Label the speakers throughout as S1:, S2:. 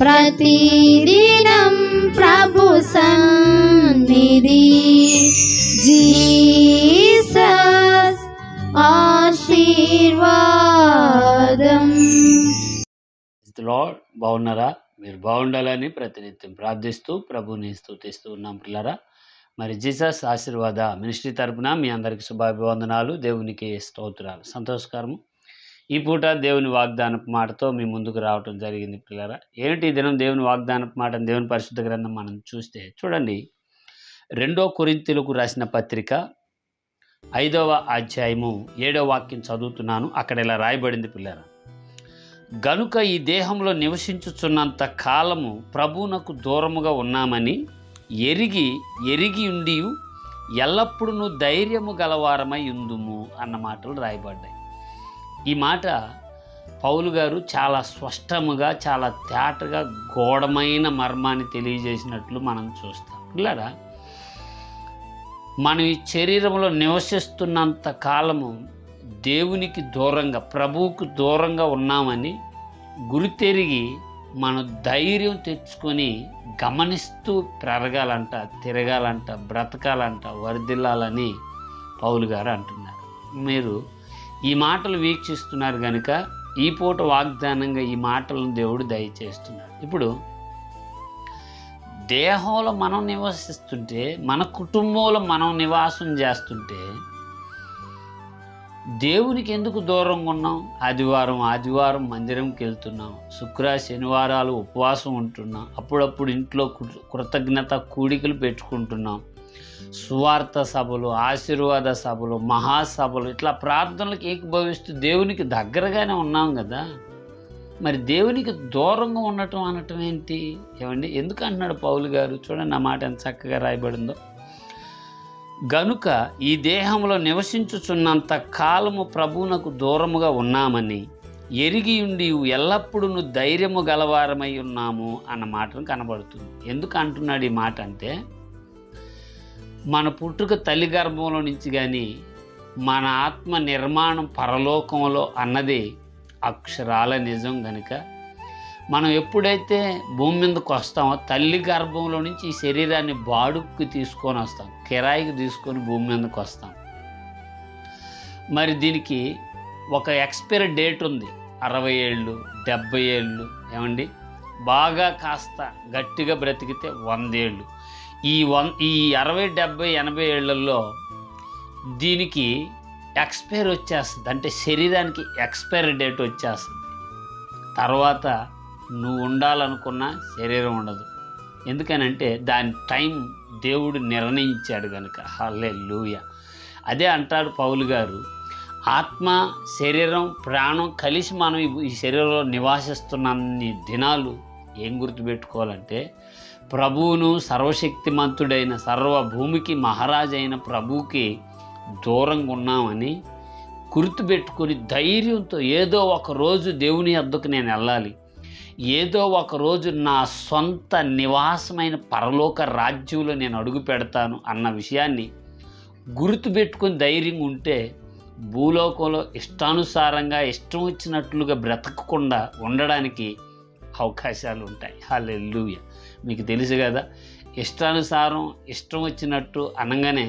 S1: ప్రతిదినం ప్రభు సన్నిధి. జీసస్ ఆశీర్వాదం.
S2: లార్డ్, బాగున్నారా? మీరు బాగుండాలని ప్రతినిత్యం ప్రార్థిస్తూ ప్రభుని స్తుతిస్తూ ఉన్నాం పిల్లరా. మరి జీసస్ ఆశీర్వాద మినిస్ట్రీ తరపున మీ అందరికీ శుభాభివందనాలు, దేవునికి స్తోత్రాలు. సంతోషకరము. ఈ పూట దేవుని వాగ్దానపు మాటతో మీ ముందుకు రావటం జరిగింది పిల్లరా. ఏంటి ఈ దినం దేవుని వాగ్దానపు మాట? దేవుని పరిశుద్ధ గ్రంథం మనం చూస్తే చూడండి, 2 కొరింథీయులకు రాసిన పత్రిక 5వ అధ్యాయము 7వ వాక్యం చదువుతున్నాను. అక్కడ ఇలా రాయబడింది పిల్లరా, గనుక ఈ దేహంలో నివసించుచున్నంత కాలము ప్రభువునకు దూరముగా ఉన్నామని ఎరిగి ఉండి ఎల్లప్పుడూ ధైర్యము గలవారమై ఉందుము అన్న మాటలు రాయబడ్డాయి. ఈ మాట పౌలు గారు చాలా స్పష్టముగా, చాలా తేటగా, గూఢమైన మర్మాన్ని తెలియజేసినట్లు మనం చూస్తాం పిల్లరా. మనం ఈ శరీరంలో నివసిస్తున్నంత కాలము దేవునికి దూరంగా, ప్రభువుకు దూరంగా ఉన్నామని గురితెరిగి మనం ధైర్యం తెచ్చుకొని గమనిస్తూ పెరగాలంట, తిరగాలంట, బ్రతకాలంట, వర్ధిల్లాలని పౌలు గారు అంటున్నారు. మీరు ఈ మాటలు వీక్షిస్తున్నారు కనుక ఈ పూట వాగ్దానంగా ఈ మాటలను దేవుడు దయచేస్తున్నాడు. ఇప్పుడు దేహంలో మనం నివసిస్తుంటే, మన కుటుంబంలో మనం నివాసం చేస్తుంటే దేవునికి ఎందుకు దూరంగా ఉన్నాం? ఆదివారం మందిరంకి వెళ్తున్నాం, శనివారాలు ఉపవాసం ఉంటున్నాం, అప్పుడప్పుడు ఇంట్లో కృతజ్ఞత కూడికలు పెట్టుకుంటున్నాం, సువార్త సభలు, ఆశీర్వాద సభలు, మహాసభలు, ఇట్లా ప్రార్థనలకు ఏకీభవిస్తూ దేవునికి దగ్గరగానే ఉన్నాం కదా. మరి దేవునికి దూరంగా అనటం ఏంటి? ఏమండి, ఎందుకు అంటున్నాడు పౌలు గారు? చూడండి ఆ మాట ఎంత చక్కగా రాయబడిందో. గనుక ఈ దేహంలో నివసించుచున్నంత కాలము ప్రభువునకు దూరముగా ఉన్నామని ఎరిగి ఉండి ఎల్లప్పుడూ ధైర్యము గలవారమై ఉన్నాము అన్న మాటను కనబడుతుంది. ఎందుకు అంటున్నాడు ఈ మాట అంటే, మన పుట్టుక తల్లి గర్భంలో నుంచి కానీ మన ఆత్మ నిర్మాణం పరలోకంలో అన్నది అక్షరాల నిజం. కనుక మనం ఎప్పుడైతే భూమి మీదకి వస్తామో తల్లి గర్భంలో నుంచి ఈ శరీరాన్ని బాడుక్కి తీసుకొని వస్తాం, కిరాయికి తీసుకొని భూమి మీదకి వస్తాం. మరి దీనికి ఒక ఎక్స్పైరీ డేట్ ఉంది, 60 ఏళ్ళు, 70 ఏళ్ళు. ఏమండి, బాగా కాస్త గట్టిగా బ్రతికితే 100 ఏళ్ళు. ఈ 60, 70, 80 ఏళ్లలో దీనికి ఎక్స్పైరీ వచ్చేస్తుంది. అంటే శరీరానికి ఎక్స్పైరీ డేట్ వచ్చేస్తుంది. తర్వాత నువ్వు ఉండాలనుకున్న శరీరం ఉండదు. ఎందుకనంటే దాని టైం దేవుడు నిర్ణయించాడు కనుక. హల్లెలూయా. అదే అంటాడు పౌలు గారు, ఆత్మ, శరీరం, ప్రాణం కలిసి మనం ఈ శరీరంలో నివాసిస్తున్నన్ని దినాలు ఏం గుర్తుపెట్టుకోవాలంటే, ప్రభువును, సర్వశక్తిమంతుడైన, సర్వభూమికి మహారాజైన ప్రభువుకి దూరంగా ఉన్నామని గుర్తుపెట్టుకొని ధైర్యంతో ఏదో ఒక రోజు దేవుని వద్దకు నేను వెళ్ళాలి, ఏదో ఒక రోజు నా సొంత నివాసమైన పరలోక రాజ్యంలో నేను అడుగు పెడతాను అన్న విషయాన్ని గుర్తుపెట్టుకొని ధైర్యంగా ఉంటే భూలోకంలో ఇష్టానుసారంగా ఇష్టం వచ్చినట్లుగా బ్రతకకుండా ఉండడానికి అవకాశాలు ఉంటాయి. హల్లెలూయా. మీకు తెలుసు కదా, ఇష్టానుసారం ఇష్టం వచ్చినట్టు అనగానే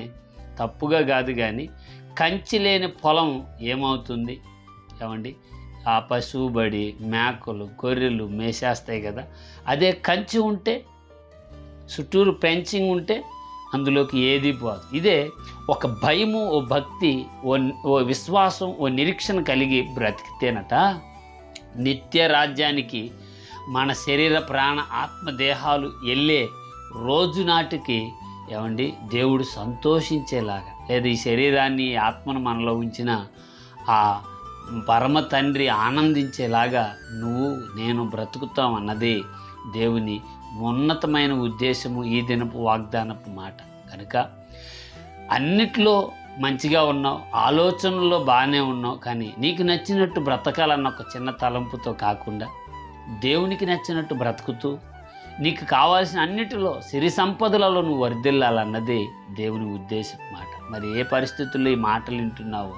S2: తప్పుగా కాదు, కానీ కంచి లేని పొలం ఏమవుతుంది? ఏమండి, ఆ పశువు బడి, మేకలు, గొర్రెలు మేసేస్తాయి కదా. అదే కంచి ఉంటే, చుట్టూరు పెంచింగ్ ఉంటే అందులోకి ఏది పోదు. ఇదే ఒక భయము, ఓ భక్తి, ఓ విశ్వాసం, ఓ నిరీక్షణ కలిగి బ్రతికితేనట నిత్య రాజ్యానికి మన శరీర, ప్రాణ, ఆత్మదేహాలు వెళ్ళే రోజు నాటికి ఏమండి దేవుడు సంతోషించేలాగా, లేదా ఈ శరీరాన్ని, ఆత్మను మనలో ఉంచిన ఆ పరమ తండ్రి ఆనందించేలాగా నువ్వు నేను బ్రతుకుతాం అన్నది దేవుని ఉన్నతమైన ఉద్దేశము, ఈ దినపు వాగ్దానపు మాట. కనుక అన్నిట్లో మంచిగా ఉన్నావు, ఆలోచనల్లో బాగానే ఉన్నావు, కానీ నీకు నచ్చినట్టు బ్రతకాలన్న ఒక చిన్న తలంపుతో కాకుండా దేవునికి నచ్చినట్టు బ్రతుకుతూ నీకు కావాల్సిన అన్నిటిలో, సిరి సంపదలలో నువ్వు వర్ధిల్లాలన్నది దేవుని ఉద్దేశం మాట. మరి ఏ పరిస్థితుల్లో ఈ మాటలు వింటున్నావో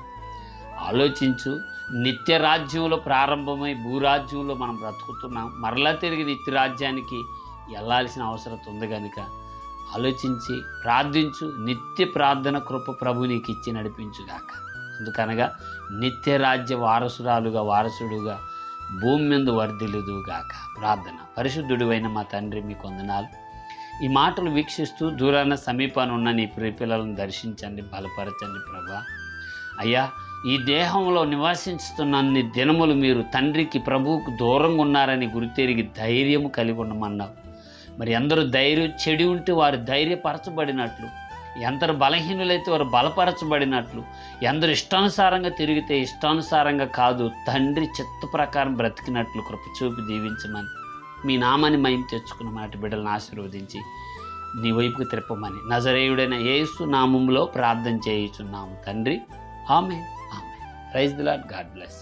S2: ఆలోచించు. నిత్య రాజ్యంలో ప్రారంభమై భూరాజ్యంలో మనం బ్రతుకుతున్నాం. మరలా తిరిగి నిత్య రాజ్యానికి వెళ్ళాల్సిన అవసరం ఉంది కనుక ఆలోచించి ప్రార్థించు. నిత్య ప్రార్థన కృప ప్రభు నీకు ఇచ్చి నడిపించుగాక. అందుకనగా నిత్య రాజ్య వారసుడుగా భూమి మీద వర్ధిల్లుదుగాక. ప్రార్థన. పరిశుద్ధుడివైన మా తండ్రి, మీకు వందనాలు. ఈ మాటలు వీక్షిస్తూ దూరాన సమీపాన ఉన్న నీ ప్రియ పిల్లలను దర్శించండి, బలపరచండి ప్రభా. అయ్యా, ఈ దేహంలో నివాసించుతున్నన్ని దినములు మీరు తండ్రికి ప్రభువుకు దూరంగా ఉన్నారని గుర్తెరిగి ధైర్యము కలిగి ఉండమన్నావు. మరి ఎందరూ చెడి ఉంటే వారు ధైర్యపరచబడినట్లు, ఎందరు బలహీనులైతే వారు బలపరచబడినట్లు, ఎందరు ఇష్టానుసారంగా తిరిగితే ఇష్టానుసారంగా కాదు తండ్రి చిత్త ప్రకారం బ్రతికినట్లు కృప చూపి దీవించమని, మీ నామాన్ని మహిమ తెచ్చుకున్న మాట బిడ్డలను ఆశీర్వదించి నీ వైపుకు తిప్పమని నజరేయుడైన యేసు నామములో ప్రార్థన చేయుచున్నాము తండ్రి. ఆమేన్. ఆమేన్. Praise the Lord. God bless.